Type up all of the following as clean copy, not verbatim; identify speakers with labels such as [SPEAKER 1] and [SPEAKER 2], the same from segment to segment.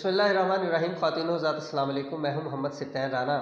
[SPEAKER 1] बिस्मिल्लाहिर्रहमानिर्रहीम। ख़वातीन हज़रात अस्सलाम वालेकुम। मैं हूं मोहम्मद सिद्दीन राना,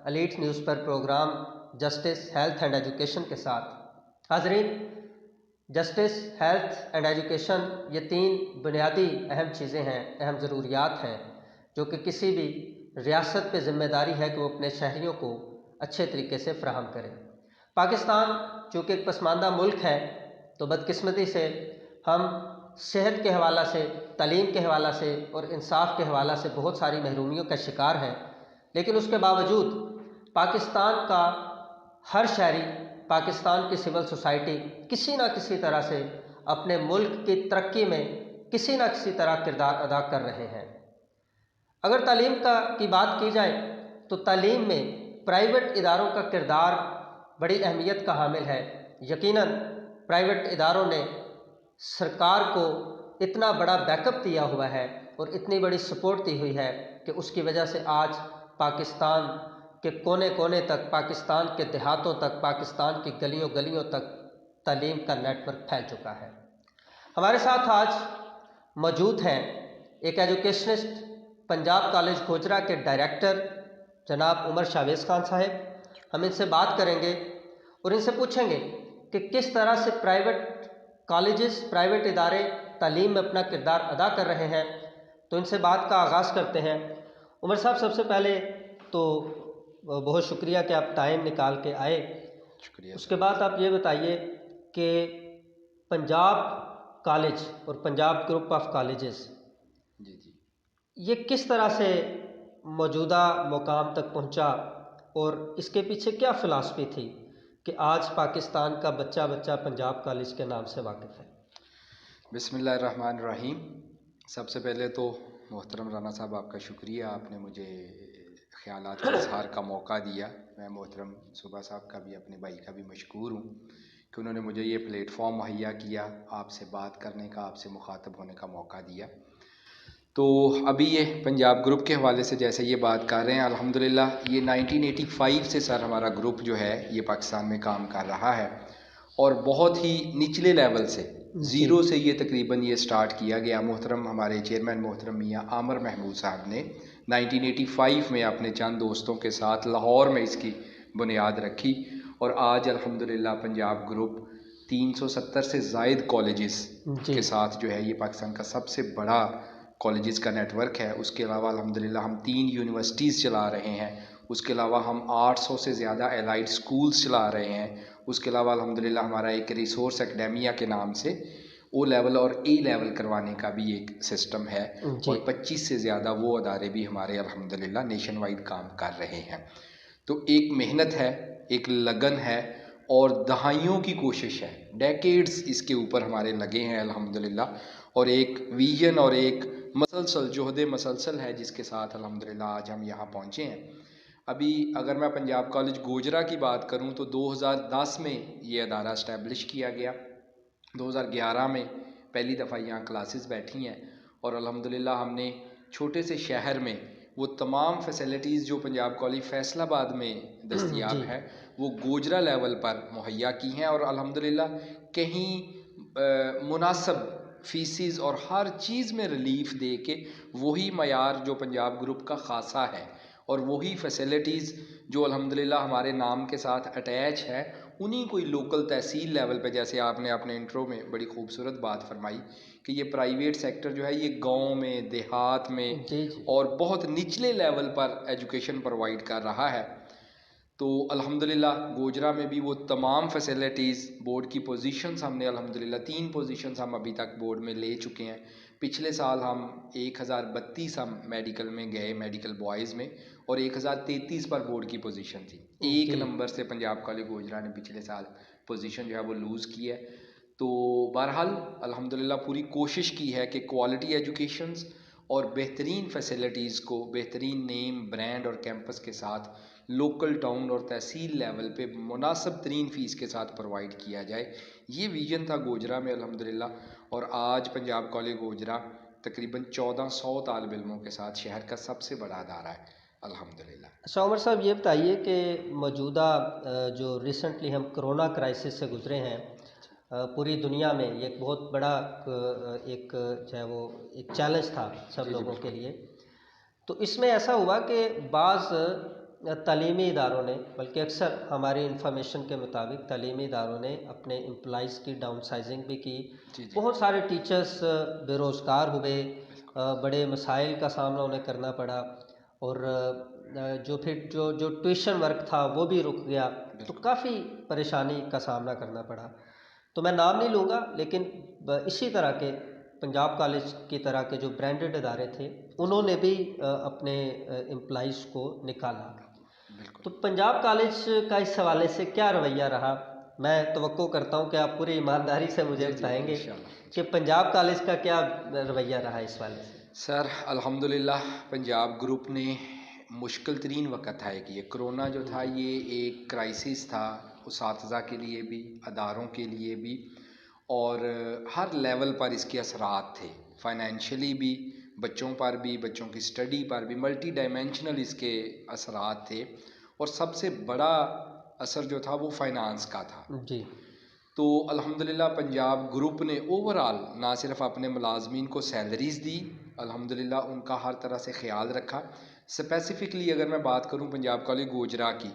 [SPEAKER 1] एलीट न्यूज़ पर programme justice health and education के साथ। हाज़रीन, जस्टिस, हेल्थ एंड एजुकेशन ये तीन बुनियादी अहम चीज़ें हैं, अहम ज़रूरियात हैं जो कि किसी भी रियासत पे ज़िम्मेदारी है कि वो अपने शहरियों को अच्छे तरीके से फ़राहम करे। पाकिस्तान चूँकि एक पसमानदा मुल्क है तो बदकिस्मती से हम सेहत के हवाला से, तालीम के हवाला से और इंसाफ के हवाला से बहुत सारी महरूमियों का शिकार हैं। लेकिन उसके बावजूद पाकिस्तान का हर शहरी, पाकिस्तान की सिविल सोसाइटी किसी न किसी तरह से अपने मुल्क की तरक्की में किसी न किसी तरह किरदार अदा कर रहे हैं। अगर तालीम की बात की जाए तो तालीम में प्राइवेट इदारों का किरदार बड़ी अहमियत का हामिल है। यकीनन प्राइवेट इदारों ने सरकार को इतना बड़ा बैकअप दिया हुआ है और इतनी बड़ी सपोर्ट दी हुई है कि उसकी वजह से आज पाकिस्तान के कोने कोने तक, पाकिस्तान के देहातों तक, पाकिस्तान की गलियों गलियों तक तालीम का नेटवर्क फैल चुका है। हमारे साथ आज मौजूद हैं एक एजुकेशनिस्ट, पंजाब कॉलेज गोजरा के डायरेक्टर जनाब उमर शावेज़ खान साहब। हम इनसे बात करेंगे और इनसे पूछेंगे कि किस तरह से प्राइवेट कॉलेजेस, प्राइवेट इदारे तालीम में अपना किरदार अदा कर रहे हैं। तो इनसे बात का आगाज़ करते हैं। उमर साहब, सबसे पहले तो बहुत शुक्रिया कि आप टाइम निकाल के आए।
[SPEAKER 2] शुक्रिया।
[SPEAKER 1] उसके बाद आप ये बताइए कि पंजाब कॉलेज और पंजाब ग्रुप ऑफ कॉलेजेस
[SPEAKER 2] जी
[SPEAKER 1] ये किस तरह से मौजूदा मुकाम तक पहुंचा और इसके पीछे क्या फ़िलासफ़ी थी कि आज पाकिस्तान का बच्चा बच्चा पंजाब कॉलेज के नाम से वाकिफ़ है।
[SPEAKER 2] बिस्मिल्लाहिर्रहमानिर्रहीम। सबसे पहले तो मोहतरम राना साहब, आपका शुक्रिया, आपने मुझे ख़यालात के इज़हार का मौका दिया। मैं मोहतरम सुबह साहब का भी, अपने भाई का भी मशकूर हूँ कि उन्होंने मुझे ये प्लेटफॉर्म मुहैया किया, आपसे बात करने का, आपसे मुखातब होने का मौका दिया। तो अभी ये पंजाब ग्रुप के हवाले से जैसे ये बात कर रहे हैं, अल्हम्दुलिल्लाह ये 1985 से सर हमारा ग्रुप जो है ये पाकिस्तान में काम कर रहा है और बहुत ही निचले लेवल से, ज़ीरो से ये तकरीबन ये स्टार्ट किया गया। मोहतरम हमारे चेयरमैन मोहतरम मियाँ आमर महमूद साहब ने 1985 में अपने चंद दोस्तों के साथ लाहौर में इसकी बुनियाद रखी और आज अल्हम्दुलिल्लाह पंजाब ग्रुप 370 से ज़ायद कॉलेजेस के साथ जो है ये पाकिस्तान का सबसे बड़ा कॉलेजेस का नेटवर्क है। उसके अलावा अल्हम्दुलिल्लाह हम 3 यूनिवर्सिटीज़ चला रहे हैं। उसके अलावा हम 800 से ज़्यादा एलाइड स्कूल्स चला रहे हैं। उसके अलावा अल्हम्दुलिल्लाह हमारा एक रिसोर्स एकेडमिया के नाम से ओ लेवल और ए लेवल करवाने का भी एक सिस्टम है और 25 से ज़्यादा वो अदारे भी हमारे अल्हम्दुलिल्लाह नेशन वाइड काम कर रहे हैं। तो एक मेहनत है, एक लगन है और दहाइयों की कोशिश है, डेकेड्स इसके ऊपर हमारे लगे हैं अल्हम्दुलिल्लाह, और एक विजन और एक मसलसल जोहदे मसलसल है जिसके साथ अल्हम्दुलिल्लाह आज हम यहाँ पहुँचे हैं। अभी अगर मैं पंजाब कॉलेज गोजरा की बात करूँ तो 2010 में ये अदारा इस्टेब्लिश किया गया। 2011 में पहली दफ़ा यहाँ क्लासेस बैठी हैं और अल्हम्दुलिल्लाह हमने छोटे से शहर में वो तमाम फैसिलिटीज़ जो पंजाब कॉलेज फैसलाबाद में दस्तयाब है वो गोजरा लेवल पर मुहैया की हैं और अल्हम्दुलिल्लाह कहीं मुनासिब फ़ीसिस और हर चीज़ में रिलीफ दे के वही मयार जो पंजाब ग्रुप का ख़ासा है और वही फैसिलिटीज़ जो अल्हम्दुलिल्लाह हमारे नाम के साथ अटैच है, उन्हीं कोई लोकल तहसील लेवल पे, जैसे आपने अपने इंट्रो में बड़ी खूबसूरत बात फरमाई कि ये प्राइवेट सेक्टर जो है ये गांव में, देहात में और बहुत निचले लेवल पर एजुकेशन प्रोवाइड कर रहा है। तो अल्हम्दुलिल्लाह गोजरा में भी वो तमाम फैसिलिटीज़, बोर्ड की पोजीशंस हमने अल्हम्दुलिल्लाह 3 पोजीशंस हम अभी तक बोर्ड में ले चुके हैं। पिछले साल हम 1032 हम मेडिकल में गए, मेडिकल बॉयज़ में, और 1033 पर बोर्ड की पोजीशन थी। 1 नंबर से पंजाब कॉलेज गोजरा ने पिछले साल पोजीशन जो है वो लूज़ की है। तो बहरहाल अल्हम्दुलिल्लाह पूरी कोशिश की है कि क्वालिटी एजुकेशंस और बेहतरीन फैसिलिटीज़ को बेहतरीन नेम, ब्रांड और कैंपस के साथ लोकल टाउन और तहसील लेवल पे मुनासिब तरीन फ़ीस के साथ प्रोवाइड किया जाए। ये विजन था गोजरा में अल्हम्दुलिल्लाह, और आज पंजाब कॉलेज गोजरा तकरीबन 1400 तालिब इल्मों के साथ शहर का सबसे बड़ा अदारा है अल्हम्दुलिल्लाह।
[SPEAKER 1] अच्छा उमर साहब, ये बताइए कि मौजूदा जो रिसेंटली हम कोरोना क्राइसिस से गुज़रे हैं, पूरी दुनिया में ये एक बहुत बड़ा एक जो है वो एक चैलेंज था सब लोगों के लिए। तो इसमें ऐसा हुआ कि बाज़ तालीमी इदारों ने, बल्कि अक्सर हमारी इंफॉर्मेशन के मुताबिक तालीमी इदारों ने अपने एम्प्लॉइज़ की डाउन साइजिंग भी की।
[SPEAKER 2] जी जी।
[SPEAKER 1] बहुत सारे टीचर्स बेरोज़गार हुए, बड़े मसाइल का सामना उन्हें करना पड़ा, और जो फिर जो ट्यूशन वर्क था वो भी रुक गया, तो काफ़ी परेशानी का सामना करना पड़ा। तो मैं नाम नहीं लूँगा, लेकिन इसी तरह के पंजाब कॉलेज की तरह के जो ब्रांडेड इदारे थे उन्होंने भी अपने एम्प्लॉइज़ को निकाला। तो पंजाब कॉलेज का इस हवाले से क्या रवैया रहा? मैं तवक्को करता हूँ कि आप पूरी ईमानदारी से मुझे बताएंगे कि पंजाब कॉलेज का क्या रवैया रहा इस वाले से।
[SPEAKER 2] सर अल्हम्दुलिल्लाह पंजाब ग्रुप ने मुश्किल तरीन वक़्त है कि ये कोरोना जो था ये एक क्राइसिस था उसातिज़ा के लिए भी, अदारों के लिए भी, और हर लेवल पर इसके असरात थे, फाइनेंशियली भी, बच्चों पर भी, बच्चों की स्टडी पर भी, मल्टी डायमेंशनल इसके असरात थे। और सबसे बड़ा असर जो था वो फाइनेंस का था
[SPEAKER 1] जी।
[SPEAKER 2] तो अल्हम्दुलिल्लाह पंजाब ग्रुप ने ओवरऑल ना सिर्फ अपने मुलाजमीन को सैलरीज़ दी, अल्हम्दुलिल्लाह उनका हर तरह से ख्याल रखा। स्पेसिफ़िकली अगर मैं बात करूं पंजाब कॉलेज गोजरा की,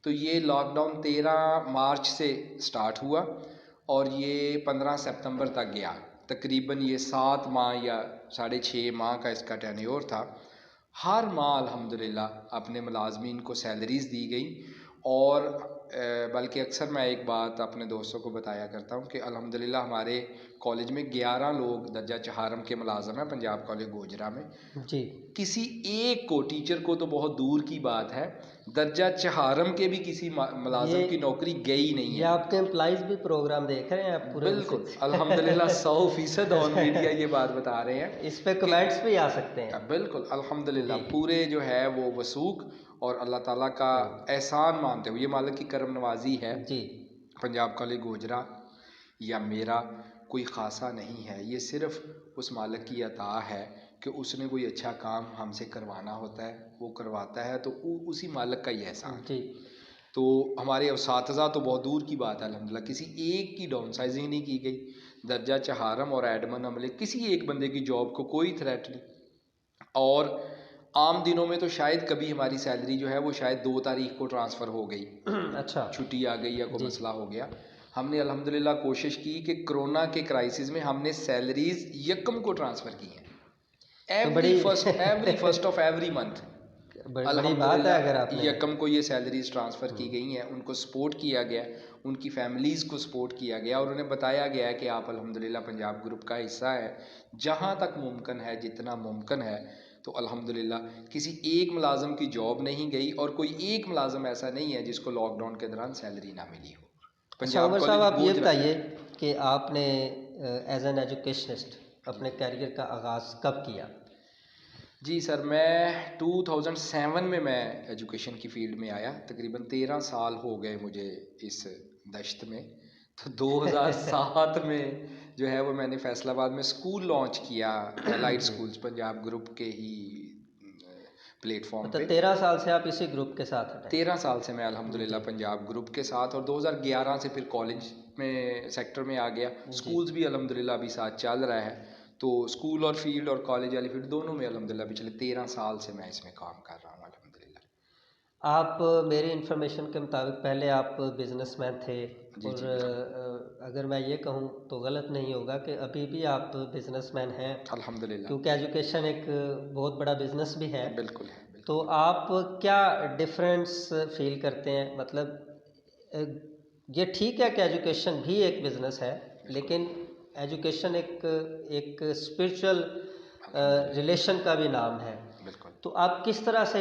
[SPEAKER 2] तो ये लॉकडाउन 13 मार्च से स्टार्ट हुआ और ये 15 सितंबर तक गया। तकरीबन ये 7 माह या 6.5 माह का इसका टेन्योर था। हर माह अल्हम्दुलिल्लाह अपने मुलाजमीन को सैलरीज़ दी गई। और बल्कि अक्सर मैं एक बात अपने दोस्तों को बताया करता हूँ कि अल्हम्दुलिल्लाह हमारे कॉलेज में 11 लोग दर्जा चहारम के मुलाजम हैं पंजाब कॉलेज गोजरा में।
[SPEAKER 1] जी।
[SPEAKER 2] किसी एक को, टीचर को तो बहुत दूर की बात है, दर्जा चहारम के भी किसी मुलाजम की नौकरी गई नहीं है।
[SPEAKER 1] ये आपके एम्प्लॉइज भी प्रोग्राम देख रहे हैं आप पूरे?
[SPEAKER 2] बिल्कुल अल्हम्दुलिल्लाह 100% ऑन मीडिया ये बात बता रहे हैं।
[SPEAKER 1] इस पे कमेंट्स भी आ सकते हैं।
[SPEAKER 2] बिल्कुल अल्हम्दुलिल्लाह पूरे जो है वो वसूख और अल्लाह ताला का एहसान मानते हुए, ये मालिक की करम नवाजी है
[SPEAKER 1] जी।
[SPEAKER 2] पंजाब कॉलेज गोजरा या मेरा कोई ख़ासा नहीं है, ये सिर्फ उस मालिक की अता है कि उसने कोई अच्छा काम हमसे करवाना होता है, वो करवाता है, तो उसी मालिक का ही एहसान
[SPEAKER 1] जी।
[SPEAKER 2] तो हमारे उसातिज़ा तो बहुत दूर की बात है अल्हम्दुलिल्लाह किसी एक की डाउन साइजिंग नहीं की गई। दर्जा चहारम और एडमन अमले किसी एक बंदे की जॉब को कोई थ्रेट नहीं। और आम दिनों में तो शायद कभी हमारी सैलरी जो है वो शायद 2 तारीख को ट्रांसफ़र हो गई,
[SPEAKER 1] अच्छा,
[SPEAKER 2] छुट्टी आ गई या कोई मसला हो गया। हमने अल्हम्दुलिल्लाह कोशिश की कि कोरोना के क्राइसिस में हमने सैलरीज यकम को ट्रांसफ़र की हैं, every first of every month.
[SPEAKER 1] बड़ी बात है अगर आपने
[SPEAKER 2] यकम को ये सैलरीज ट्रांसफ़र की गई हैं, उनको सपोर्ट किया गया, उनकी फैमिलीज़ को सपोर्ट किया गया और उन्हें बताया गया है कि आप अल्हम्दुलिल्लाह पंजाब ग्रुप का हिस्सा है, जहाँ तक मुमकिन है, जितना मुमकिन है। तो अल्हम्दुलिल्लाह किसी एक मुलाजम की जॉब नहीं गई और कोई एक मुलाजम ऐसा नहीं है जिसको लॉकडाउन के दौरान सैलरी ना मिली हो।
[SPEAKER 1] अच्छा उमर साहब, आप ये बताइए कि आपने एज एन एजुकेशनिस्ट अपने कैरियर का आगाज़ कब किया?
[SPEAKER 2] जी सर, मैं 2007 में मैं एजुकेशन की फ़ील्ड में आया। तकरीबन 13 साल हो गए मुझे इस दश्त में। तो 2007 में जो है वो मैंने फैसलाबाद में स्कूल लॉन्च किया, एलाइड स्कूल्स पंजाब ग्रुप के ही प्लेटफॉर्म पे।
[SPEAKER 1] 13 साल से आप इसी ग्रुप के साथ हैं?
[SPEAKER 2] 13 साल से मैं अल्हम्दुलिल्लाह पंजाब ग्रुप के साथ, और 2011 से फिर कॉलेज में सेक्टर में आ गया। स्कूल्स भी अल्हम्दुलिल्लाह अभी साथ चल रहा है। तो स्कूल और फील्ड और कॉलेज वाली फील्ड दोनों में अल्हम्दुलिल्लाह पिछले 13 साल से मैं इसमें काम कर रहा हूँ अल्हम्दुलिल्लाह।
[SPEAKER 1] आप मेरी इन्फॉर्मेशन के मुताबिक पहले आप बिजनेसमैन थे, और अगर मैं ये कहूँ तो गलत नहीं होगा कि अभी भी आप बिजनेसमैन हैं
[SPEAKER 2] अल्हम्दुलिल्लाह,
[SPEAKER 1] क्योंकि एजुकेशन एक बहुत बड़ा बिजनेस भी है।
[SPEAKER 2] बिल्कुल है।
[SPEAKER 1] तो आप क्या डिफरेंस फील करते हैं? मतलब ये ठीक है कि एजुकेशन भी एक बिज़नेस है, लेकिन एजुकेशन एक स्पिरिचुअल रिलेशन का भी नाम है।
[SPEAKER 2] बिल्कुल।
[SPEAKER 1] तो आप किस तरह से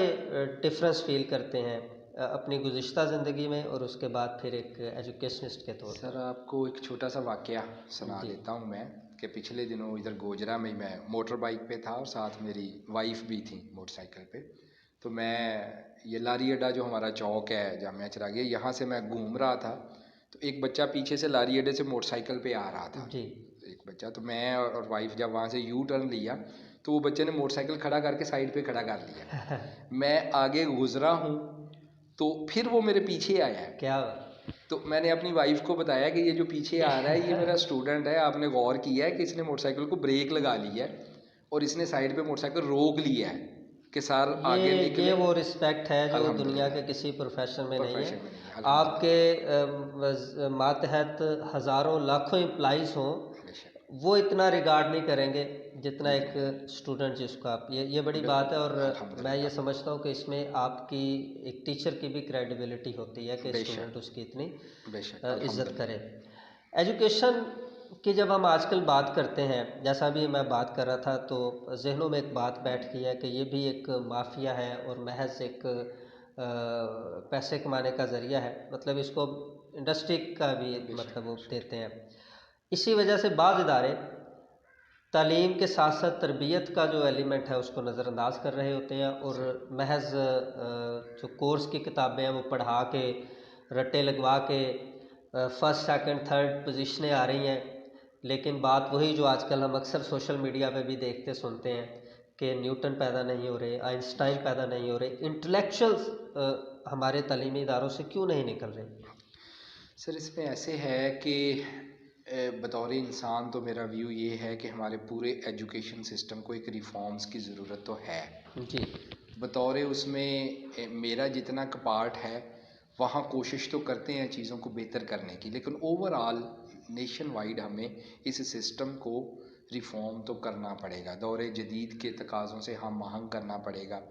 [SPEAKER 1] डिफरेंस फील करते हैं अपनी गुज़िश्ता ज़िंदगी में और उसके बाद फिर एक एजुकेशनिस्ट के तौर पर?
[SPEAKER 2] सर आपको एक छोटा सा वाक़या सुना देता हूँ मैं कि पिछले दिनों इधर गोजरा में मैं मोटर बाइक पे था और साथ मेरी वाइफ भी थी मोटरसाइकिल पे। तो मैं ये लारी अड्डा जो हमारा चौक है जामिया चिरागिया, यहाँ से मैं घूम रहा था, तो एक बच्चा पीछे से लारी अड्डे से मोटरसाइकिल पे आ रहा था।
[SPEAKER 1] जी।
[SPEAKER 2] एक बच्चा, तो मैं और वाइफ जब वहाँ से यू टर्न लिया तो वो बच्चे ने मोटरसाइकिल खड़ा करके साइड पे खड़ा कर लिया। मैं आगे गुजरा हूँ तो फिर वो मेरे पीछे आया है।
[SPEAKER 1] क्या?
[SPEAKER 2] तो मैंने अपनी वाइफ को बताया कि ये जो पीछे आ रहा है ये मेरा स्टूडेंट है, आपने गौर किया है कि इसने मोटरसाइकिल को ब्रेक लगा ली है और इसने साइड पे मोटरसाइकिल रोक लिया है। कि सर आगे निकले।
[SPEAKER 1] ये वो रिस्पेक्ट है जो दुनिया
[SPEAKER 2] अल्हम्दुलिल्लाह
[SPEAKER 1] के किसी प्रोफेशन में नहीं
[SPEAKER 2] प्रोफेशन
[SPEAKER 1] है।
[SPEAKER 2] में नहीं है, अल्हम्दुलिल्लाह।
[SPEAKER 1] आपके मातहत हज़ारों लाखों एम्प्लॉइज़ हों,
[SPEAKER 2] बेशक
[SPEAKER 1] वो इतना रिगार्ड नहीं करेंगे जितना
[SPEAKER 2] जी
[SPEAKER 1] एक स्टूडेंट जिसको आप, ये बड़ी बात है।
[SPEAKER 2] बिल्कुल
[SPEAKER 1] और मैं ये
[SPEAKER 2] अल्हम्दुलिल्लाह।
[SPEAKER 1] समझता हूँ कि इसमें आपकी एक टीचर की भी क्रेडिबिलिटी होती है कि
[SPEAKER 2] बेशक
[SPEAKER 1] स्टूडेंट उसकी इतनी
[SPEAKER 2] बेशक
[SPEAKER 1] इज़्ज़त करे।
[SPEAKER 2] अल्हम्दुलिल्लाह।
[SPEAKER 1] एजुकेशन की जब हम आजकल बात करते हैं, जैसा भी मैं बात कर रहा था, तो ज़हनों में एक बात बैठ गई है कि ये भी एक माफिया है और महज एक पैसे कमाने का ज़रिया है। मतलब इसको इंडस्ट्री का भी
[SPEAKER 2] बेशक
[SPEAKER 1] मतलब वो
[SPEAKER 2] बेशक
[SPEAKER 1] देते हैं। इसी वजह से बाज़ इदारे तालीम के साथ साथ तरबियत का जो एलिमेंट है उसको नज़रअंदाज कर रहे होते हैं और
[SPEAKER 2] सही
[SPEAKER 1] महज जो कोर्स की किताबें हैं वो पढ़ा के, रट्टे लगवा के फर्स्ट सेकंड थर्ड पोजीशनें आ रही हैं। लेकिन बात वही जो आजकल हम अक्सर सोशल मीडिया पे भी देखते सुनते हैं कि न्यूटन पैदा नहीं हो रहे, आइंस्टाइन
[SPEAKER 2] बेशक।
[SPEAKER 1] पैदा नहीं हो रहे, इंटेलेक्चुअल्स हमारे तालीमी इदारों से क्यों नहीं निकल रहे?
[SPEAKER 2] सर इसमें ऐसे है कि बतौर इंसान तो मेरा व्यू ये है कि हमारे पूरे एजुकेशन सिस्टम को एक रिफॉर्म्स की ज़रूरत तो है।
[SPEAKER 1] जी
[SPEAKER 2] बतौर उसमें मेरा जितना कपार्ट है वहाँ कोशिश तो करते हैं चीज़ों को बेहतर करने की, लेकिन ओवरऑल नेशन वाइड हमें इस सिस्टम को रिफॉर्म तो करना पड़ेगा। दौर जदीद के तकाज़ों से हम आहंग करना पड़ेगा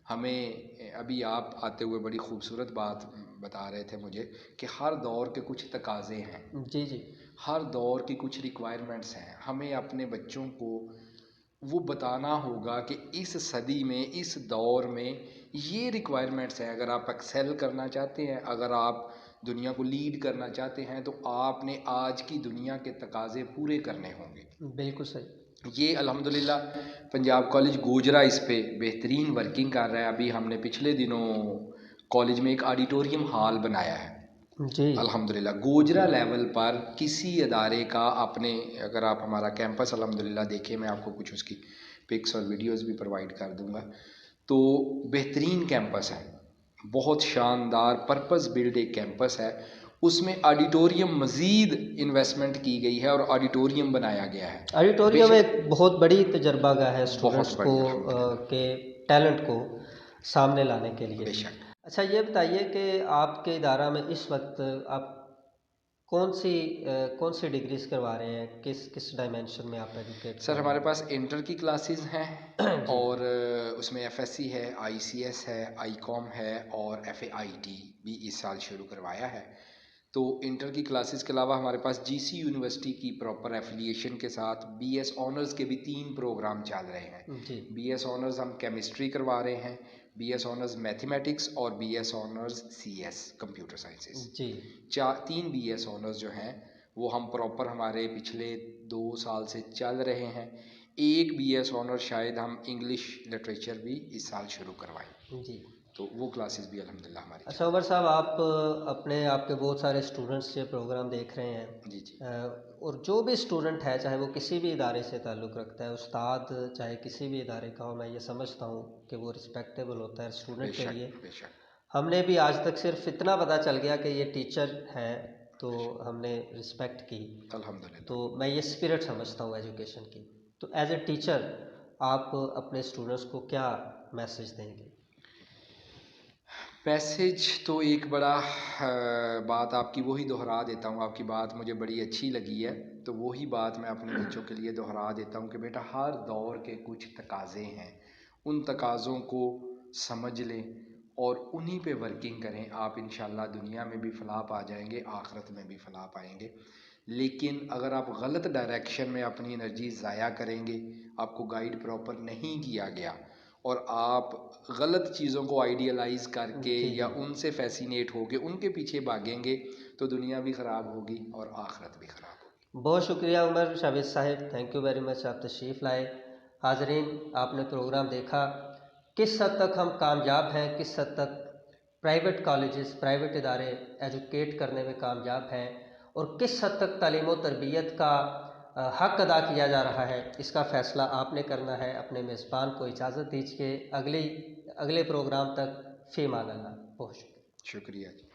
[SPEAKER 2] हमें। अभी आप आते हुए बड़ी खूबसूरत बात बता रहे थे मुझे कि हर दौर के कुछ तकाज़े हैं,
[SPEAKER 1] जी जी
[SPEAKER 2] हर दौर की कुछ रिक्वायरमेंट्स हैं। हमें अपने बच्चों को वो बताना होगा कि इस सदी में, इस दौर में ये रिक्वायरमेंट्स हैं। अगर आप एक्सेल करना चाहते हैं, अगर आप दुनिया को लीड करना चाहते हैं, तो आपने आज की दुनिया के तकाज़े पूरे करने होंगे।
[SPEAKER 1] बिल्कुल सही।
[SPEAKER 2] ये अल्हम्दुलिल्लाह पंजाब कॉलेज गोजरा इस पे बेहतरीन वर्किंग कर रहा है। अभी हमने पिछले दिनों कॉलेज में एक ऑडिटोरियम हॉल बनाया है।
[SPEAKER 1] जी
[SPEAKER 2] अल्हम्दुलिल्लाह गोजरा लेवल पर किसी अदारे का आपने, अगर आप हमारा कैंपस अल्हम्दुलिल्लाह देखें, मैं आपको कुछ उसकी पिक्स और वीडियोस भी प्रोवाइड कर दूंगा। तो बेहतरीन कैंपस है, बहुत शानदार पर्पस बिल्ड एक कैंपस है। उसमें ऑडिटोरियम मज़ीद इन्वेस्टमेंट की गई है और ऑडिटोरियम बनाया गया है।
[SPEAKER 1] ऑडिटोरियम
[SPEAKER 2] बेशक
[SPEAKER 1] एक बहुत बड़ी तजर्बागाह है स्टूडेंट्स
[SPEAKER 2] बहुत
[SPEAKER 1] को
[SPEAKER 2] बड़ी अल्हम्दुलिल्लाह।
[SPEAKER 1] के टैलेंट को सामने लाने के लिए।
[SPEAKER 2] बेशक
[SPEAKER 1] अच्छा ये बताइए कि आपके इदारा में इस वक्त आप कौन सी डिग्रीज करवा रहे हैं, किस किस डायमेंशन में आप एजुकेट कर
[SPEAKER 2] सर
[SPEAKER 1] रहे
[SPEAKER 2] हमारे
[SPEAKER 1] हैं?
[SPEAKER 2] पास इंटर की क्लासेस हैं
[SPEAKER 1] जी
[SPEAKER 2] और उसमें एफएससी है, आईसीएस है, आईकॉम है और एफएआईटी भी इस साल शुरू करवाया है। तो इंटर की क्लासेस के अलावा हमारे पास जीसी यूनिवर्सिटी की प्रॉपर एफिलिएशन के साथ बीएस ऑनर्स के भी 3 प्रोग्राम चल रहे हैं।
[SPEAKER 1] जी
[SPEAKER 2] बीएस ऑनर्स हम केमिस्ट्री करवा रहे हैं, बीएस ऑनर्स मैथमेटिक्स और BS honours CS computer sciences.
[SPEAKER 1] जी
[SPEAKER 2] 3 बीएस ऑनर्स जो हैं वो हम प्रॉपर हमारे पिछले 2 साल से चल रहे हैं। एक बीएस ऑनर शायद हम इंग्लिश लिटरेचर भी इस साल शुरू करवाएं,
[SPEAKER 1] जी।
[SPEAKER 2] तो वो क्लासेस भी अल्हम्दुलिल्लाह हमारी
[SPEAKER 1] अच्छा
[SPEAKER 2] चल
[SPEAKER 1] उमर
[SPEAKER 2] रही
[SPEAKER 1] साहब, आप अपने आपके बहुत सारे स्टूडेंट्स ये प्रोग्राम देख रहे हैं।
[SPEAKER 2] हैं। जी जी
[SPEAKER 1] और जो भी स्टूडेंट है, चाहे वो किसी भी इदारे से ताल्लुक़ रखता है, उस्ताद चाहे किसी भी इदारे का हो, मैं ये समझता हूँ कि वो रिस्पेक्टेबल होता है स्टूडेंट के लिए।
[SPEAKER 2] बेशक बेशक
[SPEAKER 1] हमने भी आज तक सिर्फ इतना पता चल गया कि ये टीचर है, तो
[SPEAKER 2] बेशक
[SPEAKER 1] हमने रिस्पेक्ट की। तो
[SPEAKER 2] अल्हम्दुलिल्लाह।
[SPEAKER 1] मैं ये स्पिरिट समझता हूँ एजुकेशन की। तो एज ए टीचर आप अपने स्टूडेंट्स को क्या मैसेज देंगे?
[SPEAKER 2] मैसेज तो एक बड़ा बात आपकी वही दोहरा देता हूँ, आपकी बात मुझे बड़ी अच्छी लगी है, तो वही बात मैं अपने बच्चों के लिए दोहरा देता हूँ कि बेटा हर दौर के कुछ तकाज़े हैं, उन तकाज़ों को समझ लें और उन्हीं पे वर्किंग करें। आप इंशाल्लाह दुनिया में भी फलाह पा जाएंगे, आखिरत में भी फलाह पाएंगे। लेकिन अगर आप गलत डायरेक्शन में अपनी एनर्जी ज़ाया करेंगे, आपको गाइड प्रॉपर नहीं किया गया और आप गलत चीज़ों को आइडियलाइज़ करके
[SPEAKER 1] जी
[SPEAKER 2] या
[SPEAKER 1] जी।
[SPEAKER 2] उनसे फैसिनेट होके उनके पीछे भागेंगे, तो दुनिया भी ख़राब होगी और आखिरत भी ख़राब होगी।
[SPEAKER 1] बहुत शुक्रिया Umar Shabid Sahib, thank you very much, आप तशरीफ़ लाए। हाजरीन, आपने प्रोग्राम देखा किस हद तक हम कामयाब हैं, किस हद तक प्राइवेट कॉलेजेस, प्राइवेट इदारे एजुकेट करने में कामयाब हैं और किस हद तक तालीम व तरबियत का हक़ अदा किया जा रहा है। इसका फ़ैसला आपने करना है। अपने मेज़बान को इजाज़त दीजिए। अगले प्रोग्राम तक फ़ी अमान अल्लाह। बहुत शुक्रिया।
[SPEAKER 2] शुक्रिया जी।